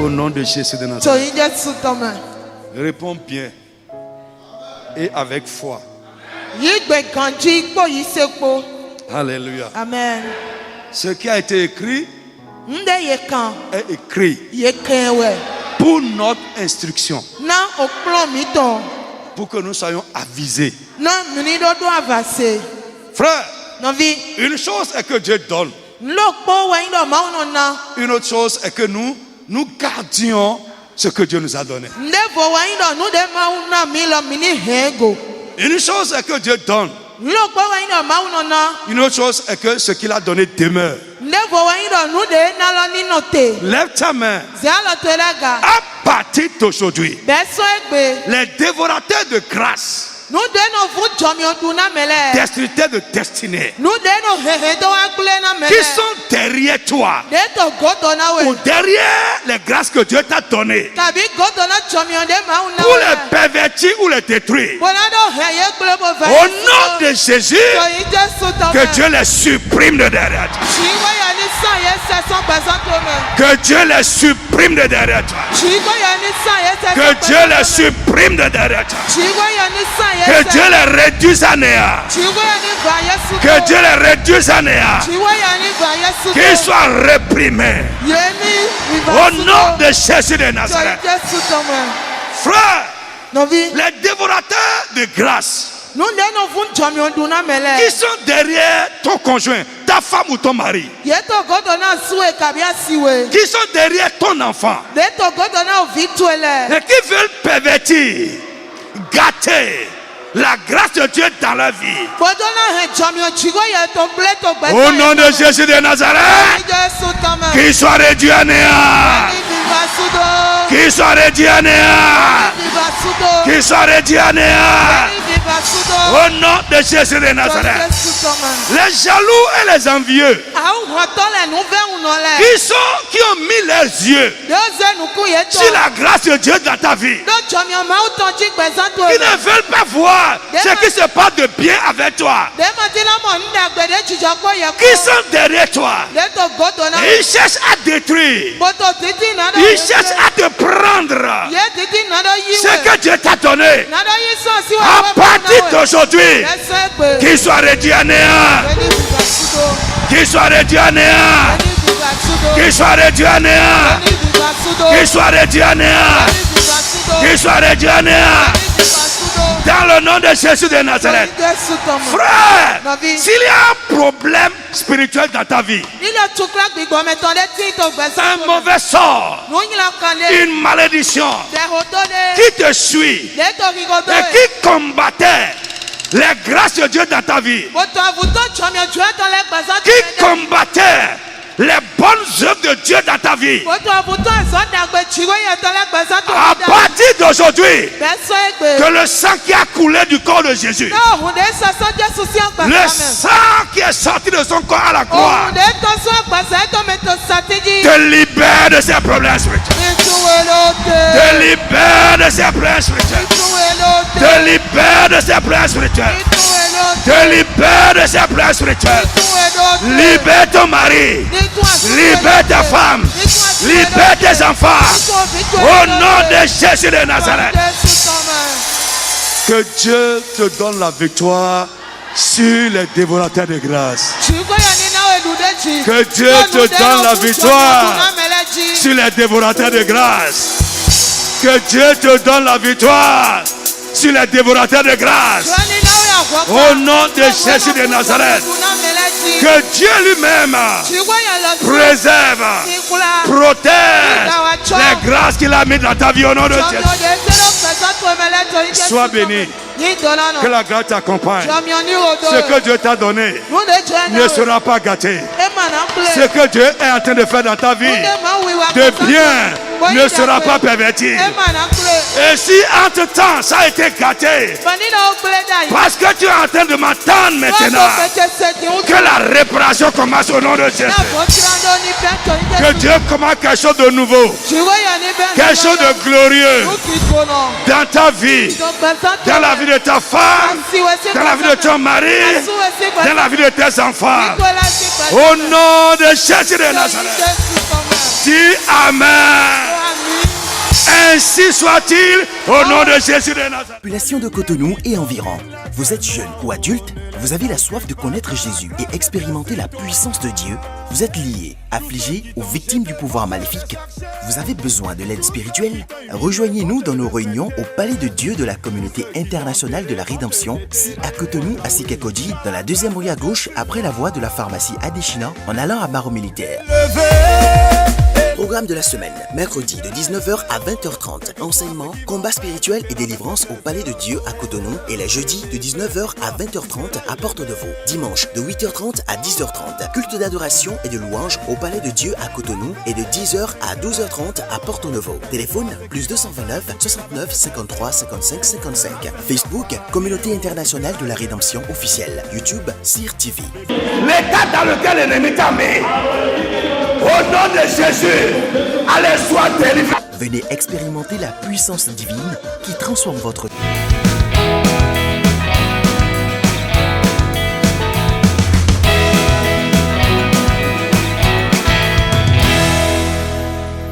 Au nom de Jésus de Nazareth. Réponds bien et avec foi. Alléluia. Amen. Ce qui a été écrit est écrit pour notre instruction, pour que nous soyons avisés. Frère, une chose est que Dieu donne. Une autre chose est que nous gardions ce que Dieu nous a donné. Une chose est que Dieu donne. Une autre chose est que ce qu'il a donné demeure. Lève ta main. À partir d'aujourd'hui, les dévorateurs de grâce, destructeurs de destinée, qui sont derrière toi ou derrière les grâces que Dieu t'a données, pour les pervertir ou les détruire, au nom de Jésus, que Dieu les supprime de derrière toi. Que Dieu les supprime de derrière toi. Que Dieu les supprime de derrière toi. Que Dieu les réduise à néant. Que Dieu les réduise à néant. Qu'ils soient réprimés. Au nom de Jésus de Nazareth. Frère, les dévorateurs de grâce qui sont derrière ton conjoint, ta femme ou ton mari, qui sont derrière ton enfant et qui veulent pervertir, gâter la grâce de Dieu dans la vie. Au nom de Jésus de Nazareth, qu'il soit réduit à néant. Qu'il soit réduit à néant. Qu'il soit réduit à néant. Au nom de Jésus de Nazareth. Les jaloux et les envieux qui ont mis leurs yeux sur la grâce de Dieu dans ta vie, qui ne veulent pas voir ce qui se passe de bien avec toi, qui sont derrière toi, ils cherchent à détruire, ils cherchent à te prendre ce que Dieu t'a donné. À partir d'aujourd'hui, qu'il soit réduit à néant, qu'il soit réduit à néant, qu'il soit réduit à néant, qu'il soit réduit à néant, qu'il soit réduit à néant. Dans le nom de Jésus de Nazareth. Frère, s'il y a un problème spirituel dans ta vie, un mauvais sort, une malédiction qui te suit et qui combattait les grâces de Dieu dans ta vie, qui combattait les bonnes œuvres de Dieu dans ta vie, à partir d'aujourd'hui, que le sang qui a coulé du corps de Jésus, le sang qui est sorti de son corps à la croix, te libère de ces problèmes spirituels, te libère de ces problèmes spirituels, te libère de ces problèmes spirituels, te libère de ces problèmes spirituels. Libère ton mari, libère ta femme, libère tes enfants, au nom de Jésus de Nazareth. Que Dieu te donne la victoire sur les dévorateurs de grâce. Que Dieu te donne la victoire sur les dévorateurs de grâce. Que Dieu te donne la victoire sur les dévorateurs de grâce. Au nom de Jésus de Nazareth. Que Dieu lui-même préserve, protège les grâces qu'il a mises dans ta vie au nom de Jésus. Sois béni. Que la grâce t'accompagne. Ce que Dieu t'a donné ne sera pas gâté. Ce que Dieu est en train de faire dans ta vie de bien ne sera pas perverti. Et si entre-temps ça a été gâté, parce que tu es en train de m'attendre maintenant, que la réparation commence au nom de Jésus. Que Dieu commence quelque chose de nouveau, quelque chose de glorieux dans ta vie, dans la vie de ta femme, dans la vie de ton mari, dans la vie de tes enfants. Au nom de Jésus de Nazareth. Dis Amen. Ainsi soit-il au nom de Jésus de Nazareth. Population de Cotonou et environ. Vous êtes jeune ou adulte, vous avez la soif de connaître Jésus et expérimenter la puissance de Dieu. Vous êtes lié, affligé ou victime du pouvoir maléfique. Vous avez besoin de l'aide spirituelle? Rejoignez-nous dans nos réunions au Palais de Dieu de la Communauté Internationale de la Rédemption, si à Cotonou, à Sikakoji, dans la deuxième rue à gauche, après la voie de la pharmacie Adeshina, en allant à Barreau Militaire. Programme de la semaine, mercredi de 19h à 20h30. Enseignement, combat spirituel et délivrance au Palais de Dieu à Cotonou. Et les jeudis de 19h à 20h30 à Porte-de-Vaux. Dimanche de 8h30 à 10h30. Culte d'adoration et de louange au Palais de Dieu à Cotonou. Et de 10h à 12h30 à Porte-de-Vaux. Téléphone plus 229 69 53 55 55. Facebook, Communauté Internationale de la Rédemption officielle. YouTube, CIR TV. L'état dans lequel l'ennemi t'a mis, au nom de Jésus, allez, sois délivré. Venez expérimenter la puissance divine qui transforme votre vie.